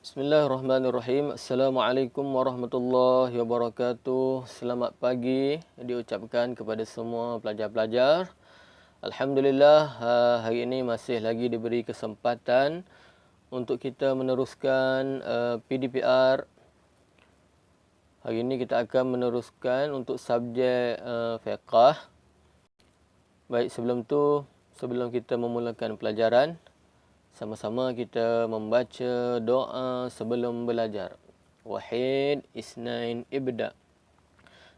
Bismillahirrahmanirrahim. Assalamualaikum warahmatullahi wabarakatuh. Selamat pagi diucapkan kepada semua pelajar-pelajar. Alhamdulillah, hari ini masih lagi diberi kesempatan untuk kita meneruskan PDPR. Hari ini kita akan meneruskan untuk subjek fiqh. Baik, sebelum kita memulakan pelajaran, sama-sama kita membaca doa sebelum belajar. Wahid, isnain, ibda.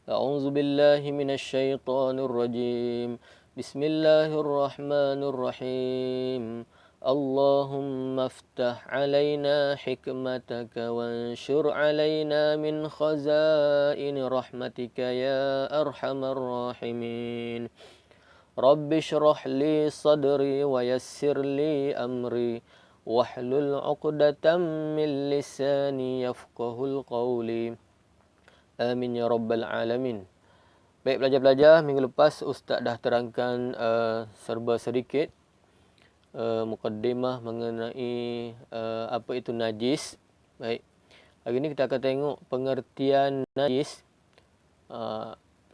A'udzu billahi minasyaitonir rajim. Bismillahirrahmanirrahim. Allahumma aftah alaina hikmataka wanshur alaina min khazaini rahmatika ya arhamar rahimin. رب اشرح لي صدري ويسر لي أمري واحلل عقدة من لساني يفقه القول آمين يا رب العالمين. Baik pelajar-pelajar, minggu lepas Ustaz dah terangkan serba sedikit mukaddimah mengenai apa itu najis. Baik, hari ini kita akan tengok pengertian najis.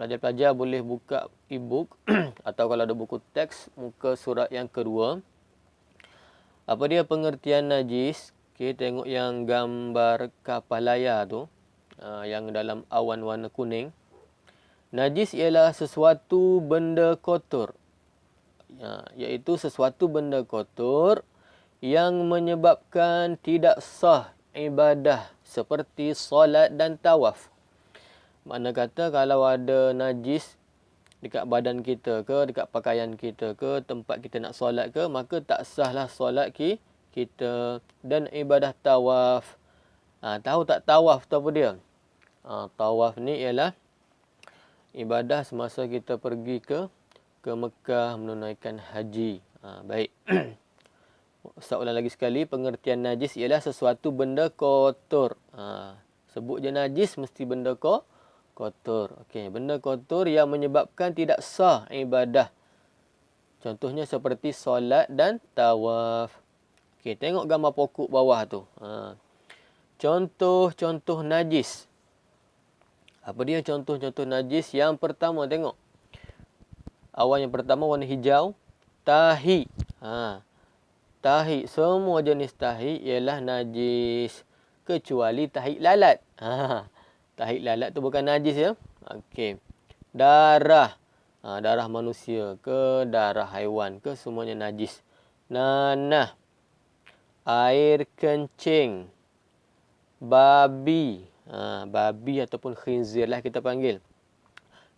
Pelajar-pelajar boleh buka e-book atau kalau ada buku teks, muka surat yang kedua. Apa dia pengertian najis? Okay, tengok yang gambar kapal layar tu, yang dalam awan warna kuning. Najis ialah sesuatu benda kotor. Iaitu sesuatu benda kotor yang menyebabkan tidak sah ibadah seperti solat dan tawaf. Makna kata kalau ada najis dekat badan kita ke, dekat pakaian kita ke, tempat kita nak solat ke, maka tak sahlah solat kita dan ibadah tawaf. Tahu tak tawaf tu apa dia? Tawaf ni ialah ibadah semasa kita pergi ke Mekah menunaikan haji. Baik. Ustaz ulang lagi sekali, pengertian najis ialah sesuatu benda kotor. Sebut je najis mesti benda kotor. Okey, benda kotor yang menyebabkan tidak sah ibadah. Contohnya seperti solat dan tawaf. Okey, tengok gambar pokok bawah tu. Contoh-contoh najis. Apa dia contoh-contoh najis? Yang pertama tengok. Awan yang pertama warna hijau, tahi. Tahi, semua jenis tahi ialah najis kecuali tahi lalat. Tahi lalat tu bukan najis ya. Okey. Darah. Darah manusia ke, darah haiwan ke, semuanya najis. Nanah. Air kencing. Babi. Babi ataupun khinzir lah kita panggil.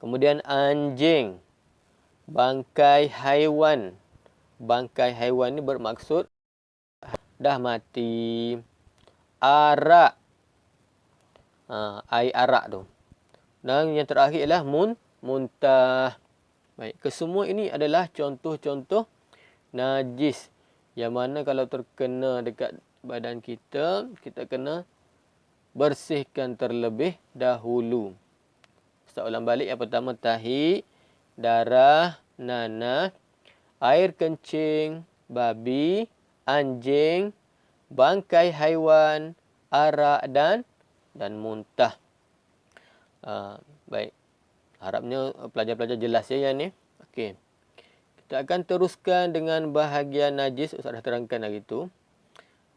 Kemudian anjing. Bangkai haiwan. Bangkai haiwan ni bermaksud dah mati. Arak. Air arak tu. Dan yang terakhir ialah muntah. Baik, kesemua ini adalah contoh-contoh najis. Yang mana kalau terkena dekat badan kita, kita kena bersihkan terlebih dahulu. Ustaz ulang balik, yang pertama tahi, darah, nanah, air kencing, babi, anjing, bangkai haiwan, arak dan muntah. Baik. Harapnya pelajar-pelajar jelas ya yang ni. Okey. Kita akan teruskan dengan bahagian najis. Ustaz dah terangkan hari tu.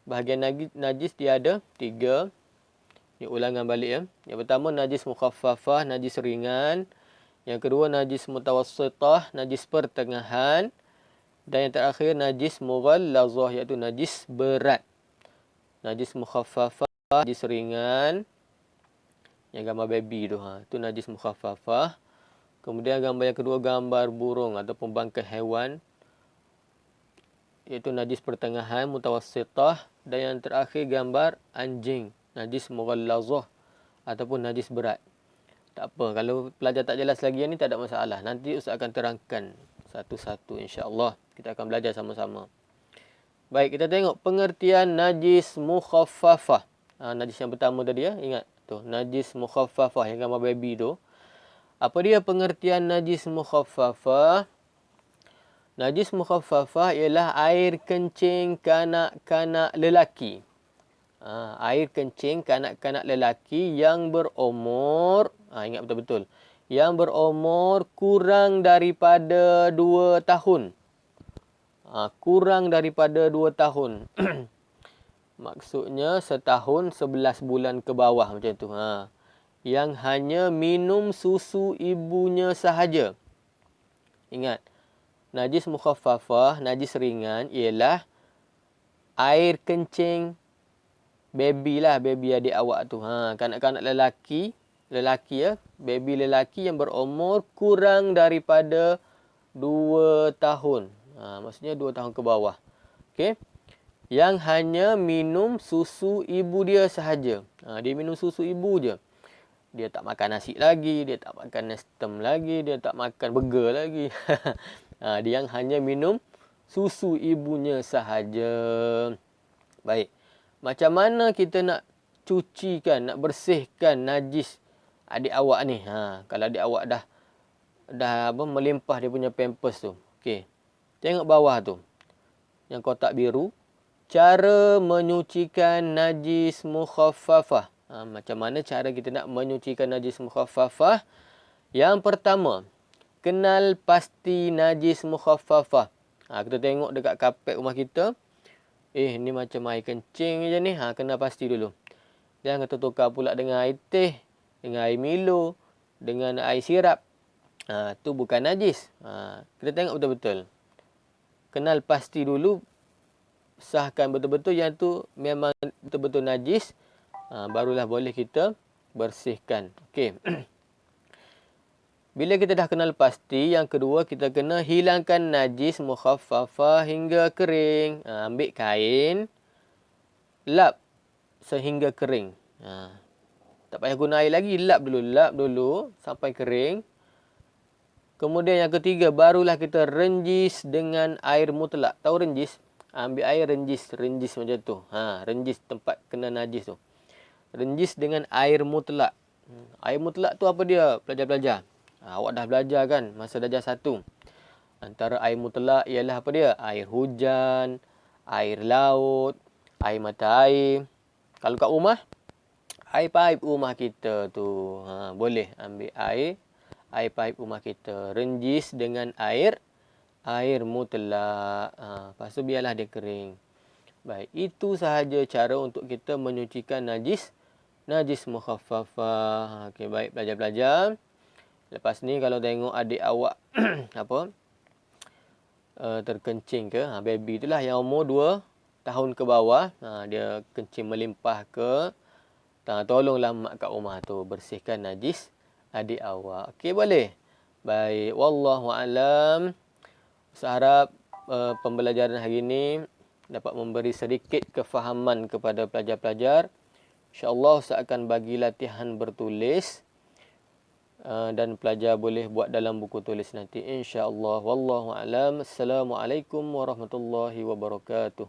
Bahagian najis dia ada 3. Ni ulangan balik ya. Yang pertama najis mukhaffafah, najis ringan. Yang kedua najis mutawassitah, najis pertengahan. Dan yang terakhir najis mughallazah, iaitu najis berat. Najis mukhaffafah, najis ringan. Yang gambar baby tu, tu najis mukhaffafah. Kemudian gambar yang kedua gambar burung ataupun bangkai haiwan, iaitu najis pertengahan, mutawassitah. Dan yang terakhir gambar anjing, najis mughallazah ataupun najis berat. Tak apa, kalau pelajar tak jelas lagi yang ni tak ada masalah. Nanti Ustaz akan terangkan satu-satu insya-Allah. Kita akan belajar sama-sama. Baik, kita tengok pengertian najis mukhaffafah. Najis yang pertama tadi ya, ingat tu, najis mukhaffafah yang gambar baby tu. Apa dia pengertian najis mukhaffafah? Najis mukhaffafah ialah air kencing kanak-kanak lelaki. Air kencing kanak-kanak lelaki yang berumur, ingat betul-betul, yang berumur kurang daripada 2 tahun. Kurang daripada 2 tahun. Maksudnya setahun 11 bulan ke bawah macam tu. Yang hanya minum susu ibunya sahaja. Ingat, najis mukhaffafah, najis ringan ialah air kencing baby lah, baby adik awak tu. Kanak-kanak lelaki ya, baby lelaki yang berumur kurang daripada 2 tahun. Maksudnya 2 tahun ke bawah. Okey. Yang hanya minum susu ibu dia sahaja. Dia minum susu ibu je. Dia tak makan nasi lagi, dia tak makan nestem lagi, dia tak makan burger lagi. Dia yang hanya minum susu ibunya sahaja. Baik. Macam mana kita nak cucikan, nak bersihkan najis adik awak ni? Kalau adik awak dah melimpah dia punya pampers tu. Okey. Tengok bawah tu. Yang kotak biru. Cara menyucikan najis mukhaffafah. Macam mana cara kita nak menyucikan najis mukhaffafah? Yang pertama, kenal pasti najis mukhaffafah. Kita tengok dekat kapet rumah kita. Ni macam air kencing je ni. Kenal pasti dulu. Jangan kita tukar pula dengan air teh, dengan air Milo, dengan air sirap. Tu bukan najis. Kita tengok betul-betul. Kenal pasti dulu. Sahkan betul-betul yang tu memang betul-betul najis. Barulah boleh kita bersihkan. Okey. Bila kita dah kenal pasti, yang kedua kita kena hilangkan najis mukhaffafah hingga kering. Ambil kain, lap sehingga kering. Tak payah guna air lagi, lap dulu sampai kering. Kemudian yang ketiga, barulah kita renjis dengan air mutlak. Tahu renjis? Ambil air renjis macam tu. Renjis tempat kena najis tu. Renjis dengan air mutlak. Air mutlak tu apa dia? Pelajar-pelajar. Awak dah belajar kan masa darjah 1. Antara air mutlak ialah apa dia? Air hujan, air laut, air mata air. Kalau kat rumah, air paip rumah kita tu. Boleh ambil air paip rumah kita. Renjis dengan air mutlak. Lepas tu biarlah dia kering. Baik, itu sahaja cara untuk kita menyucikan najis mukhaffafah. Okey, baik pelajar-pelajar. Lepas ni kalau tengok adik awak terkencing ke, baby itulah yang umur 2 tahun ke bawah, dia kencing melimpah ke, tolonglah mak kat rumah tu bersihkan najis adik awak. Okey, boleh? Baik, wallahu alam. Saya harap pembelajaran hari ini dapat memberi sedikit kefahaman kepada pelajar-pelajar. InsyaAllah saya akan bagi latihan bertulis dan pelajar boleh buat dalam buku tulis nanti. InsyaAllah. Wallahu alam. Assalamualaikum warahmatullahi wabarakatuh.